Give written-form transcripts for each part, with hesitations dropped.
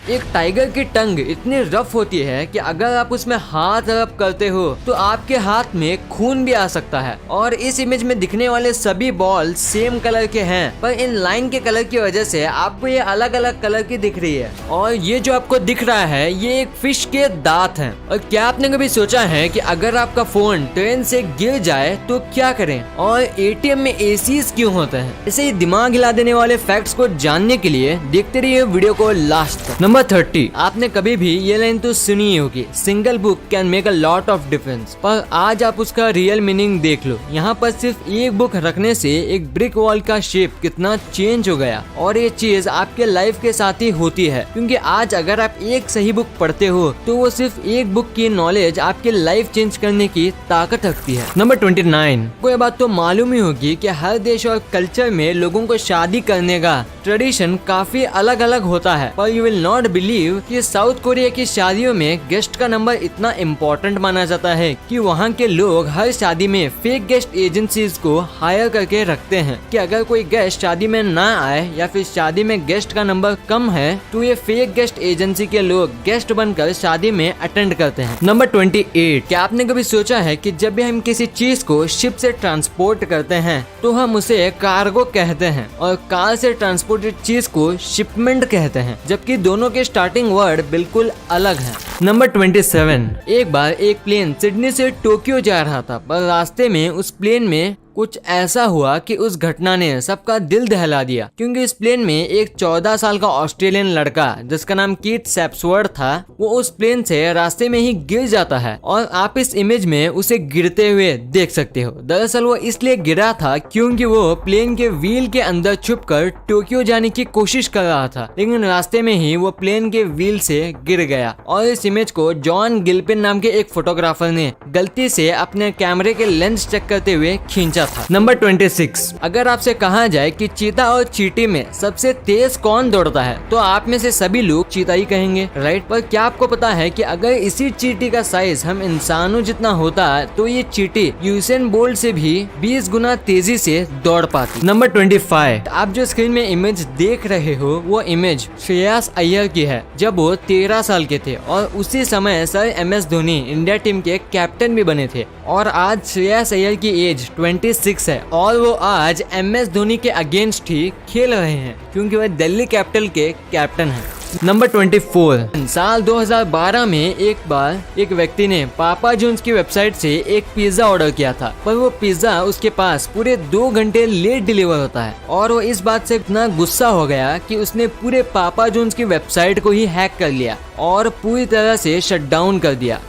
एक टाइगर की टंग इतनी रफ होती है कि अगर आप उसमें हाथ रब करते हो तो आपके हाथ में खून भी आ सकता है। और इस इमेज में दिखने वाले सभी बॉल सेम कलर के हैं, पर इन लाइन के कलर की वजह से आपको ये अलग अलग कलर की दिख रही है। और ये जो आपको दिख रहा है ये एक फिश के दांत हैं। और क्या आपने कभी सोचा है कि अगर आपका फोन ट्रेन से गिर जाए तो क्या करें? और एटीएम में एसीज क्यों होते हैं? ऐसे ही दिमाग हिला देने वाले फैक्ट्स को जानने के लिए देखते रहिए वीडियो को लास्ट तक। नंबर 30, आपने कभी भी ये लाइन तो सुनी ही होगी, single book can make a lot of difference. पर आज आप उसका रियल मीनिंग देख लो। यहाँ पर सिर्फ एक बुक रखने से एक ब्रिक वॉल का शेप कितना चेंज हो गया। और ये चीज आपके लाइफ के साथ ही होती है, क्योंकि आज अगर आप एक सही बुक पढ़ते हो तो वो सिर्फ एक बुक की नॉलेज आपकी लाइफ चेंज करने की ताकत रखती है। नंबर 29, को ये बात तो मालूम ही होगी कि हर देश और कल्चर में लोगों को शादी करने का ट्रेडिशन काफी अलग अलग होता है। पर यू विल नॉट बिलीव कि साउथ कोरिया की शादियों में गेस्ट का नंबर इतना इम्पोर्टेंट माना जाता है कि वहाँ के लोग हर शादी में फेक गेस्ट एजेंसीज को हायर करके रखते हैं कि अगर कोई गेस्ट शादी में ना आए या फिर शादी में गेस्ट का नंबर कम है तो ये फेक गेस्ट एजेंसी के लोग गेस्ट बनकर शादी में अटेंड करते हैं। नंबर 28, क्या आपने कभी सोचा है कि जब भी हम किसी चीज को शिप से ट्रांसपोर्ट करते हैं तो हम उसे कार्गो कहते हैं और कार से ट्रांसपोर्टेड चीज को शिपमेंट कहते हैं, जबकि दोनों के स्टार्टिंग वर्ड बिल्कुल अलग हैं। नंबर 27, एक बार एक प्लेन सिडनी से टोक्यो जा रहा था, पर रास्ते में उस प्लेन में कुछ ऐसा हुआ कि उस घटना ने सबका दिल दहला दिया, क्योंकि इस प्लेन में एक 14 साल का ऑस्ट्रेलियन लड़का जिसका नाम कीथ सेप्सवर्थ था, वो उस प्लेन से रास्ते में ही गिर जाता है। और आप इस इमेज में उसे गिरते हुए देख सकते हो। दरअसल वो इसलिए गिरा था क्योंकि वो प्लेन के व्हील के अंदर छुपकर टोक्यो जाने की कोशिश कर रहा था, लेकिन रास्ते में ही वो प्लेन के व्हील से गिर गया। और इस इमेज को जॉन गिल्पिन नाम के एक फोटोग्राफर ने गलती से अपने कैमरे के लेंस चेक करते हुए खींचा था। नंबर 26, अगर आपसे कहा जाए कि चीता और चींटी में सबसे तेज कौन दौड़ता है तो आप में से सभी लोग चीता ही कहेंगे, राइट? पर क्या आपको पता है कि अगर इसी चींटी का साइज हम इंसानों जितना होता तो ये चींटी यूसेन बोल्ट से भी 20 गुना तेजी से दौड़ पाती। नंबर 25, आप जो स्क्रीन में इमेज देख रहे हो वो इमेज श्रेयस अय्यर की है जब वो 13 साल के थे, और उसी समय sir MS Dhoni India team के कैप्टन भी बने थे। और आज श्रेयस अय्यर की एज 26 है और वो आज MS धोनी के अगेंस्ट ही खेल रहे हैं, क्योंकि वह दिल्ली कैपिटल के कैप्टन हैं। नंबर 24, साल 2012 में एक बार एक व्यक्ति ने पापा जॉन्स की वेबसाइट से एक पिज्जा ऑर्डर किया था, पर वो पिज्जा उसके पास पूरे 2 घंटे लेट डिलीवर होता है। और वो इस बात से इतना गुस्सा हो गया कि उसने पूरे पापा जॉन्स की वेबसाइट को ही हैक कर लिया और पूरी तरह से शट डाउन कर दिया।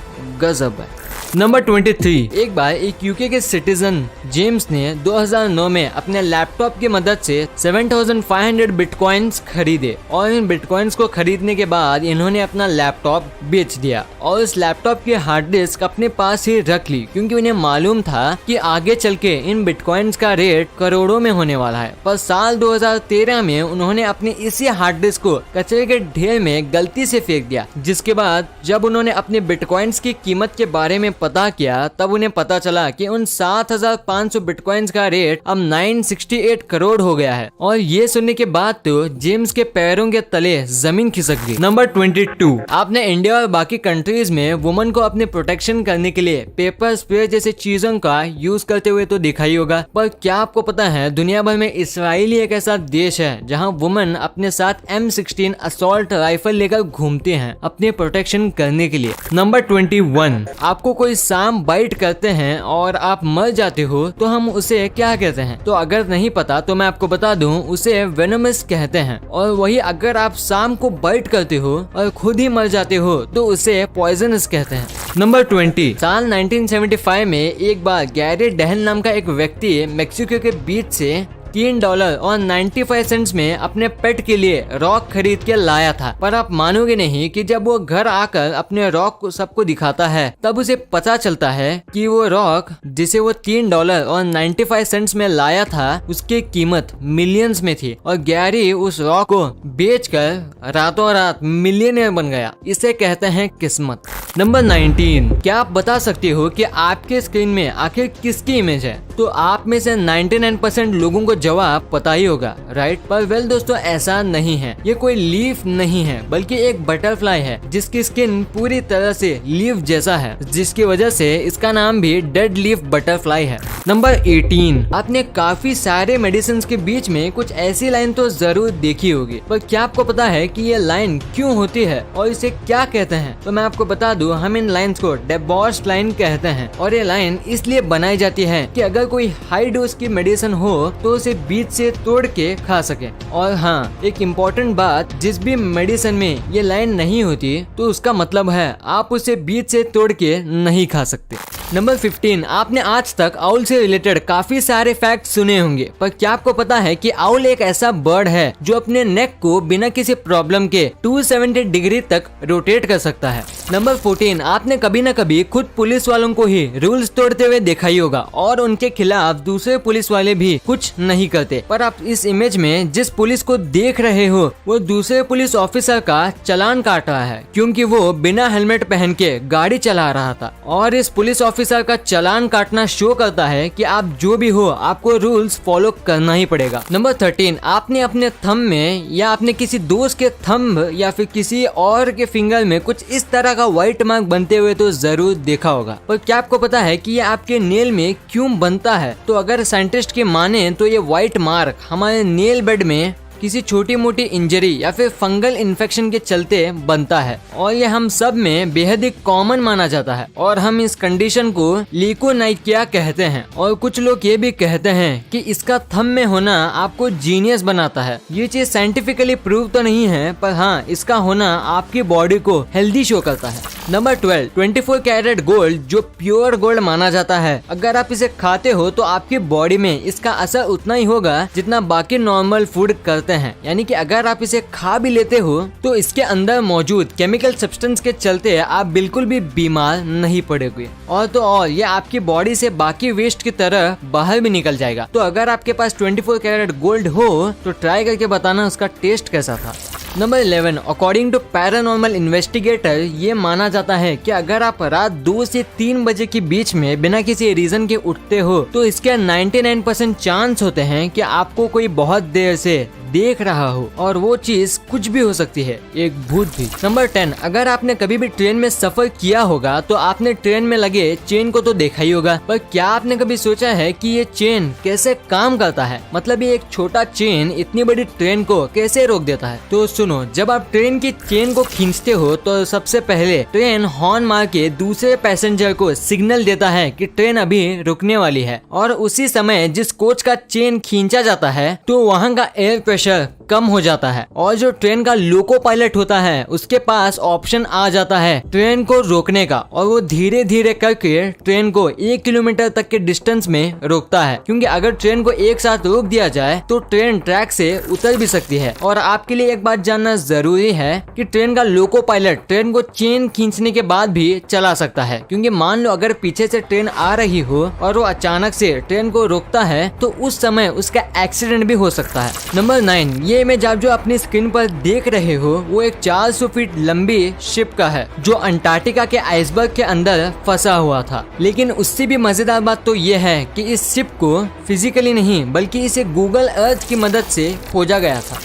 गजब है। नंबर 23, एक बार एक यूके के सिटीजन जेम्स ने 2009 में अपने लैपटॉप की मदद से 7500 बिटकॉइंस खरीदे, और इन बिटकॉइंस को खरीदने के बाद इन्होंने अपना लैपटॉप बेच दिया और इस लैपटॉप की हार्ड डिस्क अपने पास ही रख ली, क्योंकि उन्हें मालूम था कि आगे चल के इन बिटकॉइंस का रेट करोड़ों में होने वाला है। पर साल 2013 में उन्होंने अपनी इसी हार्ड डिस्क को कचरे के ढेर में गलती से फेंक दिया, जिसके बाद जब उन्होंने अपने बिटकॉइंस की कीमत के बारे में पता किया तब उन्हें पता चला कि उन 7500 बिटकॉइंस का रेट अब 968 करोड़ हो गया है। और ये सुनने के बाद तो जेम्स के पैरों के तले जमीन खिसक गई। नंबर 22, आपने इंडिया और बाकी कंट्रीज में वुमन को अपने प्रोटेक्शन करने के लिए पेपर स्प्रे जैसे चीजों का यूज करते हुए तो देखा ही होगा, पर क्या आपको पता है दुनिया भर में इसराइल एक ऐसा देश है जहाँ वुमन अपने साथ M16 असॉल्ट राइफल लेकर घूमते हैं अपने प्रोटेक्शन करने के लिए। नंबर 21, आपको कोई सांप बाइट करते हैं और आप मर जाते हो तो हम उसे क्या कहते हैं? तो अगर नहीं पता तो मैं आपको बता दूं, उसे वेनमस कहते हैं। और वही अगर आप सांप को बाइट करते हो और खुद ही मर जाते हो तो उसे पॉइजनस कहते हैं। नंबर 20, साल 1975 में एक बार गैरी डेहल नाम का एक व्यक्ति मेक्सिको के बीच से $3 और 95 सेंट्स में अपने पेट के लिए रॉक खरीद के लाया था। पर आप मानोगे नहीं कि जब वो घर आकर अपने रॉक को सबको दिखाता है तब उसे पता चलता है कि वो रॉक जिसे वो $3 और 95 सेंट्स में लाया था उसकी कीमत मिलियंस में थी, और गैरी उस रॉक को बेचकर रातों रात मिलियनेयर बन गया। इसे कहते हैं किस्मत। नंबर 19, क्या आप बता सकते हो कि आपके स्क्रीन में आखिर किसकी इमेज है? तो आप में से 99% लोगों को जवाब पता ही होगा, राइट। पर वेल दोस्तों, ऐसा नहीं है। ये कोई लीफ नहीं है, बल्कि एक बटरफ्लाई है जिसकी स्किन पूरी तरह से लीफ जैसा है, जिसकी वजह से इसका नाम भी डेड लीफ बटरफ्लाई है। नंबर 18, आपने काफी सारे मेडिसिन के बीच में कुछ ऐसी लाइन तो जरूर देखी होगी, पर क्या आपको पता है कि ये लाइन क्यों होती है और इसे क्या कहते हैं? तो मैं आपको बता दूं, हम इन लाइंस को डेबॉर्स्ट लाइन कहते हैं, और ये लाइन इसलिए बनाई जाती है कि अगर कोई हाई डोज की मेडिसिन हो तो उसे बीच से तोड़ के खा सके। और हाँ, एक इम्पोर्टेंट बात, जिस भी मेडिसिन में ये लाइन नहीं होती तो उसका मतलब है आप उसे बीच से तोड़ के नहीं खा सकते। नंबर 15, आपने आज तक आउल से रिलेटेड काफी सारे फैक्ट सुने होंगे, पर क्या आपको पता है कि आउल एक ऐसा बर्ड है जो अपने नेक को बिना किसी प्रॉब्लम के 270 डिग्री तक रोटेट कर सकता है। नंबर 14, आपने कभी न कभी खुद पुलिस वालों को ही रूल्स तोड़ते हुए देखा ही होगा और उनके खिलाफ दूसरे पुलिस वाले भी कुछ नहीं करते, पर आप इस इमेज में जिस पुलिस को देख रहे हो वो दूसरे पुलिस ऑफिसर का चालान काट रहा है, क्योंकि वो बिना हेलमेट पहन के गाड़ी चला रहा था। और इस पुलिस ऑफिसर का चालान काटना शो करता है कि आप जो भी हो, आपको रूल्स फॉलो करना ही पड़ेगा। नंबर 13, आपने अपने थंब में या अपने किसी दोस्त के थंब या फिर किसी और के फिंगर में कुछ इस तरह का व्हाइट मार्क बनते हुए तो जरूर देखा होगा, पर क्या आपको पता है कि ये आपके नेल में क्यों बनता है? तो अगर साइंटिस्ट के माने तो ये व्हाइट मार्क हमारे नेल बेड में किसी छोटी मोटी इंजरी या फिर फंगल इन्फेक्शन के चलते बनता है, और ये हम सब में बेहद ही कॉमन माना जाता है, और हम इस कंडीशन को ल्यूकोनाइकिया कहते हैं। और कुछ लोग ये भी कहते हैं कि इसका थंब में होना आपको जीनियस बनाता है। ये चीज साइंटिफिकली प्रूव तो नहीं है, पर हाँ, इसका होना आपकी बॉडी को हेल्दी शो करता है। नंबर 12, 24 कैरेट गोल्ड जो प्योर गोल्ड माना जाता है, अगर आप इसे खाते हो तो आपकी बॉडी में इसका असर उतना ही होगा जितना बाकी नॉर्मल फूड करते हैं। यानी कि अगर आप इसे खा भी लेते हो तो इसके अंदर मौजूद केमिकल सब्सटेंस के चलते आप बिल्कुल भी बीमार नहीं पड़ोगे, और तो और ये आपकी बॉडी से बाकी वेस्ट की तरह बाहर भी निकल जाएगा। तो अगर आपके पास 24 कैरेट गोल्ड हो तो ट्राई करके बताना उसका टेस्ट कैसा था। Number 11, according to paranormal investigator ये माना जाता है कि अगर आप रात 2 से 3 बजे के बीच में बिना किसी रीजन के उठते हो तो इसके 99% चांस होते हैं कि आपको कोई बहुत देर से देख रहा हो, और वो चीज कुछ भी हो सकती है, एक भूत भी। नंबर 10, अगर आपने कभी भी ट्रेन में सफर किया होगा तो आपने ट्रेन में लगे चेन को तो देखा ही होगा, पर क्या आपने कभी सोचा है कि ये चेन कैसे काम करता है? मतलब ये एक छोटा चेन इतनी बड़ी ट्रेन को कैसे रोक देता है? तो सुनो, जब आप ट्रेन की चेन को खींचते हो तो सबसे पहले ट्रेन हॉर्न मार के दूसरे पैसेंजर को सिग्नल देता है कि ट्रेन अभी रुकने वाली है, और उसी समय जिस कोच का चेन खींचा जाता है तो वहाँ का एयर प्रेशर कम हो जाता है, और जो ट्रेन का लोको पायलट होता है उसके पास ऑप्शन आ जाता है ट्रेन को रोकने का, और वो धीरे धीरे करके ट्रेन को 1 किलोमीटर तक के डिस्टेंस में रोकता है, क्योंकि अगर ट्रेन को एक साथ रोक दिया जाए तो ट्रेन ट्रैक से उतर भी सकती है। और आपके लिए एक बात जानना जरूरी है कि ट्रेन का लोको पायलट ट्रेन को चेन खींचने के बाद भी चला सकता है, क्योंकि मान लो अगर पीछे से ट्रेन आ रही हो और वो अचानक से ट्रेन को रोकता है तो उस समय उसका एक्सीडेंट भी हो सकता है। नंबर 9, ये इमेज आप जो अपनी स्क्रीन पर देख रहे हो वो एक 400 फीट लंबी शिप का है जो अंटार्कटिका के आइसबर्ग के अंदर फंसा हुआ था। लेकिन उससे भी मजेदार बात तो ये है कि इस शिप को फिजिकली नहीं बल्कि इसे गूगल अर्थ की मदद से खोजा गया था।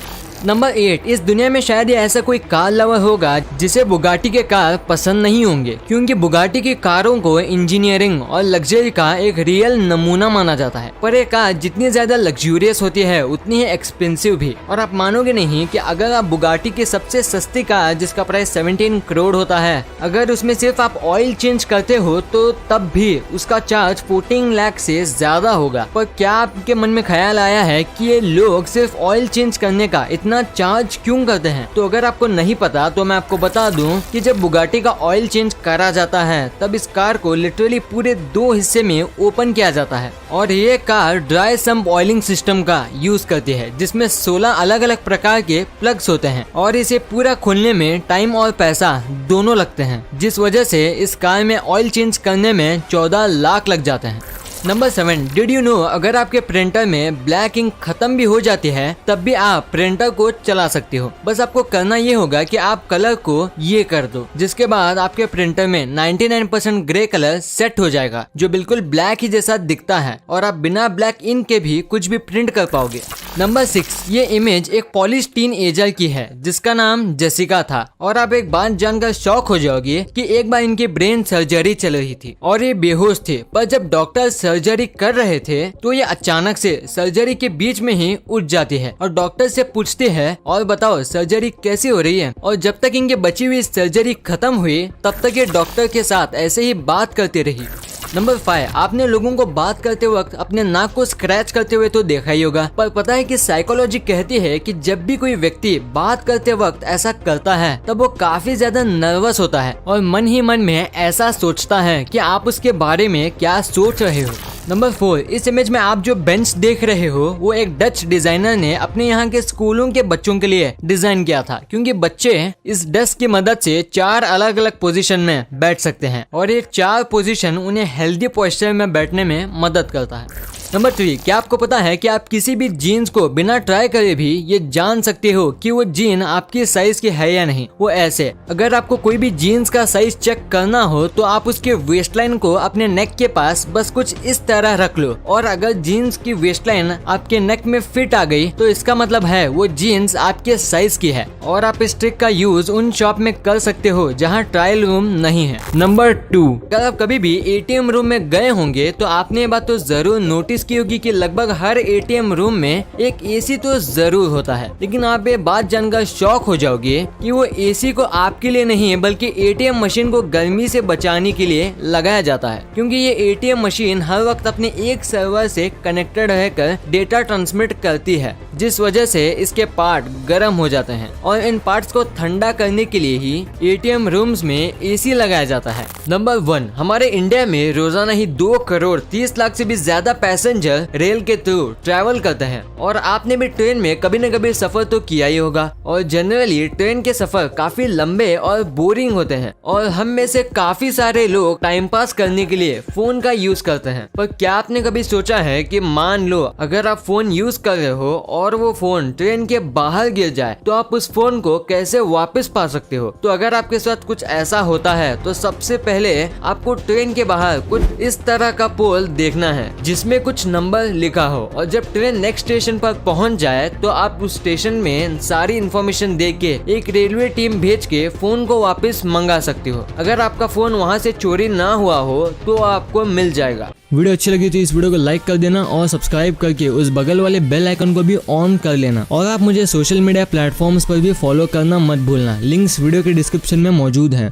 नंबर 8, इस दुनिया में शायद ही ऐसा कोई कार लवर होगा जिसे बुगाटी के कार पसंद नहीं होंगे, क्योंकि बुगाटी की कारों को इंजीनियरिंग और लग्जरी का एक रियल नमूना माना जाता है। पर ये कार जितनी ज्यादा लग्जूरियस होती है उतनी ही एक्सपेंसिव भी। और आप मानोगे नहीं कि अगर आप बुगाटी की सबसे सस्ती कार जिसका प्राइस 17 करोड़ होता है, अगर उसमें सिर्फ आप ऑयल चेंज करते हो तो तब भी उसका चार्ज 14 लाख से ज्यादा होगा। पर क्या आपके मन में ख्याल आया है कि ये लोग सिर्फ ऑयल चेंज करने का इतना चार्ज क्यों करते हैं? तो अगर आपको नहीं पता तो मैं आपको बता दूं कि जब बुगाटी का ऑयल चेंज करा जाता है तब इस कार को लिटरली पूरे 2 हिस्से में ओपन किया जाता है, और ये car dry sump oiling system का यूज करती है जिसमें 16 अलग अलग प्रकार के प्लग्स होते हैं, और इसे पूरा खोलने में टाइम और पैसा दोनों लगते हैं, जिस वजह से इस कार में ऑयल चेंज करने में 14 लाख लग जाते हैं। नंबर 7, डिड यू नो अगर आपके प्रिंटर में ब्लैक इंक खत्म भी हो जाती है तब भी आप प्रिंटर को चला सकते हो। बस आपको करना ये होगा कि आप कलर को ये कर दो, जिसके बाद आपके प्रिंटर में 99% ग्रे कलर सेट हो जाएगा जो बिल्कुल ब्लैक ही जैसा दिखता है और आप बिना ब्लैक इंक के भी कुछ भी प्रिंट कर पाओगे। नंबर 6, ये इमेज एक पॉलिश टीन एजर की है जिसका नाम जेसिका था और आप एक बात जानकर शॉक हो जाओगे कि एक बार इनकी ब्रेन सर्जरी चल रही थी और ये बेहोश थे, पर जब डॉक्टर सर्जरी कर रहे थे तो ये अचानक से सर्जरी के बीच में ही उठ जाती है और डॉक्टर से पूछती है और बताओ सर्जरी कैसी हो रही है। और जब तक इनकी बची हुई सर्जरी खत्म हुई तब तक ये डॉक्टर के साथ ऐसे ही बात करती रही। नंबर 5, आपने लोगों को बात करते वक्त अपने नाक को स्क्रैच करते हुए तो देखा ही होगा, पर पता है कि साइकोलॉजी कहती है कि जब भी कोई व्यक्ति बात करते वक्त ऐसा करता है तब वो काफी ज्यादा नर्वस होता है और मन ही मन में ऐसा सोचता है कि आप उसके बारे में क्या सोच रहे हो। नंबर 4, इस इमेज में आप जो बेंच देख रहे हो वो एक डच डिजाइनर ने अपने यहाँ के स्कूलों के बच्चों के लिए डिजाइन किया था, क्योंकि बच्चे इस डेस्क की मदद से 4 अलग अलग पोजीशन में बैठ सकते हैं और ये 4 पोजीशन उन्हें हेल्दी पोस्चर में बैठने में मदद करता है। नंबर 3, क्या आपको पता है कि आप किसी भी जीन्स को बिना ट्राई करे भी ये जान सकते हो कि वो जीन आपकी साइज की है या नहीं। वो ऐसे, अगर आपको कोई भी जीन्स का साइज चेक करना हो तो आप उसके वेस्ट लाइन को अपने नेक के पास बस कुछ इस तरह रख लो और अगर जीन्स की वेस्ट लाइन आपके नेक में फिट आ गई तो इसका मतलब है वो जीन्स आपके साइज की है। और आप इस ट्रिक का यूज उन शॉप में कर सकते हो जहाँ ट्रायल रूम नहीं है। नंबर 2, अगर आप कभी भी एटीएम रूम में गए होंगे तो आपने ये बात तो जरूर नोटिस की होगी कि लगभग हर एटीएम रूम में एक एसी तो जरूर होता है, लेकिन आप ये बात जानकर शॉक हो जाओगे कि वो एसी को आपके लिए नहीं बल्कि एटीएम मशीन को गर्मी से बचाने के लिए लगाया जाता है, क्योंकि ये एटीएम मशीन हर वक्त अपने एक सर्वर से कनेक्टेड रहकर डेटा ट्रांसमिट करती है, जिस वजह से इसके पार्ट गर्म हो जाते हैं और इन पार्ट्स को ठंडा करने के लिए ही एटीएम रूम्स में एसी लगाया जाता है। नंबर 1, हमारे इंडिया में रोजाना ही 2 करोड़ 30 लाख से भी ज्यादा पैसेंजर रेल के थ्रू ट्रैवल करते हैं और आपने भी ट्रेन में कभी न कभी सफर तो किया ही होगा। और जनरली ट्रेन के सफर काफी लंबे और बोरिंग होते हैं और हम में से काफी सारे लोग टाइम पास करने के लिए फोन का यूज करते हैं। पर क्या आपने कभी सोचा है कि मान लो अगर आप फोन यूज कर रहे हो और वो फोन ट्रेन के बाहर गिर जाए तो आप उस फोन को कैसे वापस पा सकते हो? तो अगर आपके साथ कुछ ऐसा होता है तो सबसे पहले आपको ट्रेन के बाहर कुछ इस तरह का पोल देखना है जिसमें कुछ नंबर लिखा हो और जब ट्रेन नेक्स्ट स्टेशन पर पहुंच जाए तो आप उस स्टेशन में सारी इन्फॉर्मेशन देख के एक रेलवे टीम भेज के फोन को वापस मंगा सकते हो। अगर आपका फोन वहां से चोरी ना हुआ हो तो आपको मिल जाएगा। वीडियो अच्छी लगी तो इस वीडियो को लाइक कर देना और सब्सक्राइब करके उस बगल वाले बेल आइकन को भी ऑन कर लेना और आप मुझे सोशल मीडिया प्लेटफॉर्म्स पर भी फॉलो करना मत भूलना। लिंक्स वीडियो के डिस्क्रिप्शन में मौजूद हैं।